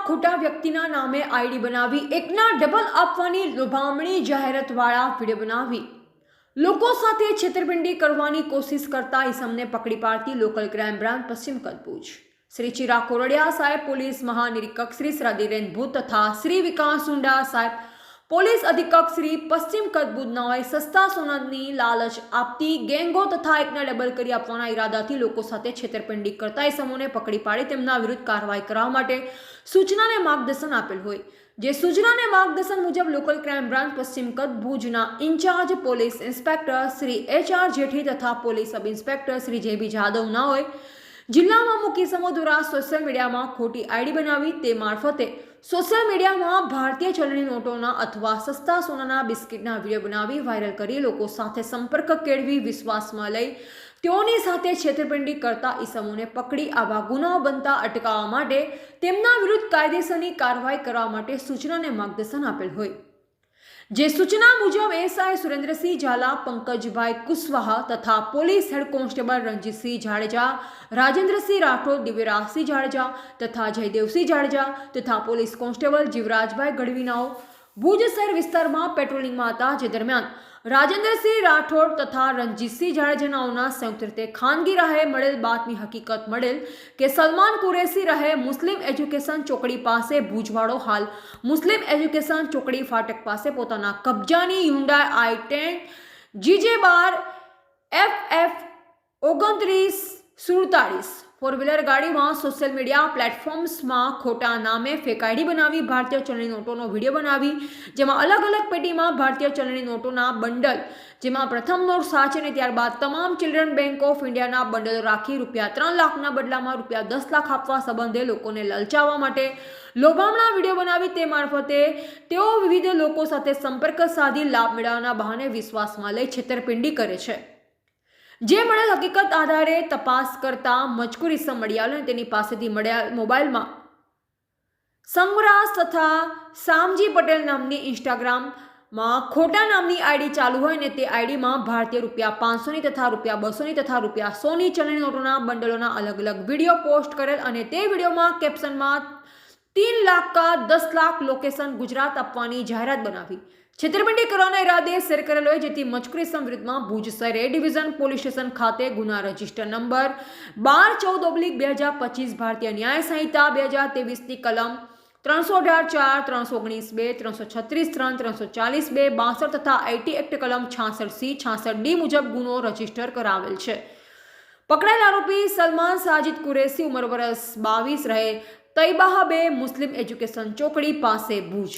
ખોટા વ્યક્તિના નામે આઈડી બનાવી એકના ડબલ આપવાની લોભામણી જાહેરાતવાળા વિડીયો બનાવી લોકો સાથે છેતરપિંડી કરવાની કોશિશ કરતા ઇસમને પકડી પાડતી લોકલ ક્રાઇમ બ્રાન્ચ પશ્ચિમ કચ્છ ભુજ શ્રી ચિરાગ કોરડિયા સાહેબ પોલીસ મહાનિરીક્ષક શ્રી શ્રાદ્ધિરેન ભૂત તથા શ્રી વિકાસ સુંડા સાહેબ પોલીસ અધિક્ષક શ્રી પશ્ચિમ કચ્છ ભુજ નાઓએ સસ્તા સોનાની લાલચ આપતી ગેંગો તથા એકના ડબલ કરી આપવાના ઈરાદાથી લોકો સાથે છેતરપિંડી કરતા ઇસમોને પકડી પાડી તેમના વિરુદ્ધ કાર્યવાહી કરવા માટે સૂચના અને માર્ગદર્શન આપેલ હોય જે સૂચના અને માર્ગદર્શન મુજબ લોકલ ક્રાઇમ બ્રાન્ચ પશ્ચિમ કચ્છ ભુજના incharge police inspector Shri HR Jethi તથા police sub inspector Shri JB Jadav નાઓએ જિલ્લામાં મુખ્ય સમૂહ દ્વારા સોશિયલ મીડિયામાં ખોટી આઈડી બનાવી તે મારફતે સોશિયલ મીડિયામાં ભારતીય ચલણી નોટોના અથવા સસ્તા સોનાના બિસ્કિટના વિડીયો બનાવી વાયરલ કરી લોકો સાથે સંપર્ક કેળવી વિશ્વાસમાં લઈ તેઓની સાથે છેતરપિંડી કરતા ઇસમોને પકડી આવા ગુનાઓ બનતા અટકાવવા માટે તેમના વિરુદ્ધ કાયદેસરની કાર્યવાહી કરવા માટે સૂચના અને માર્ગદર્શન આપેલ હોય જે સૂચના મુજબ SI સુરેન્દ્રસિંહ ઝાલા પંકજભાઈ કુશવાહા તથા police head constable Ranjitsinh Jadeja Rajendrasinh Rathod Divyarajsinh Jadeja તથા જયદેવસિંહ જાડેજા તથા પોલીસ કોન્સ્ટેબલ જીવરાજભાઈ ગઢવીનાઓ ભુજ શહેર વિસ્તારમાં પેટ્રોલિંગમાં હતા જે દરમિયાન રાજેન્દ્રસિંહ રાઠોડ તથા રણજીતસિંહ જાડેજાનાઓના સંયુક્ત રીતે ખાનગી રાહે મળેલ બાતમી હકીકત મળેલ કે સલમાન કુરેશી રહે મુસ્લિમ એજ્યુકેશન ચોકડી પાસે ભુજવાડો હાલ મુસ્લિમ એજ્યુકેશન ચોકડી ફાટક પાસે પોતાના કબજાની Hyundai i10 GJ12 FF 2947 four wheeler ગાડીમાં સોશિયલ મીડિયા પ્લેટફોર્મ્સમાં ખોટા નામે ફેક આઈડી બનાવી ભારતીય ચલણી નોટોનો વિડીયો બનાવી જેમાં અલગ અલગ પેટીમાં ભારતીય ચલણી નોટોના બંડલ જેમાં પ્રથમ નોટ સાચી અને ત્યારબાદ તમામ ચિલ્ડ્રન બેંક ઓફ ઇન્ડિયાના બંડલો રાખી ₹3 લાખના બદલામાં ₹10 લાખ આપવા સંબંધે લોકોને લલચાવવા માટે લોભામણા વિડીયો બનાવી તે મારફતે તેઓ વિવિધ લોકો સાથે સંપર્ક સાધી લાભ મેળવવાના બહાને વિશ્વાસમાં લઈ છેતરપિંડી કરે છે જે મળેલ હકીકત આધારે તપાસ કરતા મજકૂર ઇસમ મળી આવ્યો અને તેની પાસેથી મળ્યા મોબાઈલમાં સંગરાજ તથા સામજી પટેલ નામની ઇન્સ્ટાગ્રામમાં ખોટા નામની આઈડી ચાલુ હોય અને તે આઈડીમાં ભારતીય ₹500ની તથા ₹200ની તથા ₹100ની ચલણી નોટોના બંડલોના અલગ અલગ વિડીયો પોસ્ટ કરેલ અને તે વિડીયોમાં કેપ્શનમાં 3 લાખ કા 10 લાખ લોકેશન ગુજરાત આપવાની જાહેરાત બનાવી છેતરપિંડી કરવાના ઈરાદે શેર કરેલો હોય જેથી મજકૂર ઇસમ વિરુદ્ધમાં ભુજ શહેર A ડિવિઝન પોલીસ સ્ટેશન ખાતે ગુના રજિસ્ટર નંબર 12/14/2025 ભારતીય ન્યાય સંહિતા 2023ની કલમ 318(4), 319(2), 336(3), 340(2), 62 તથા IT એક્ટ કલમ 66C, 66D મુજબ ગુનો રજીસ્ટર કરાવેલ છે પકડાયેલ આરોપી સલમાન સાજિદ કુરેશી ઉંમર વર્ષ 22 રહે તૈબાહ 2 મુસ્લિમ એજ્યુકેશન ચોકડી પાસે ભુજ।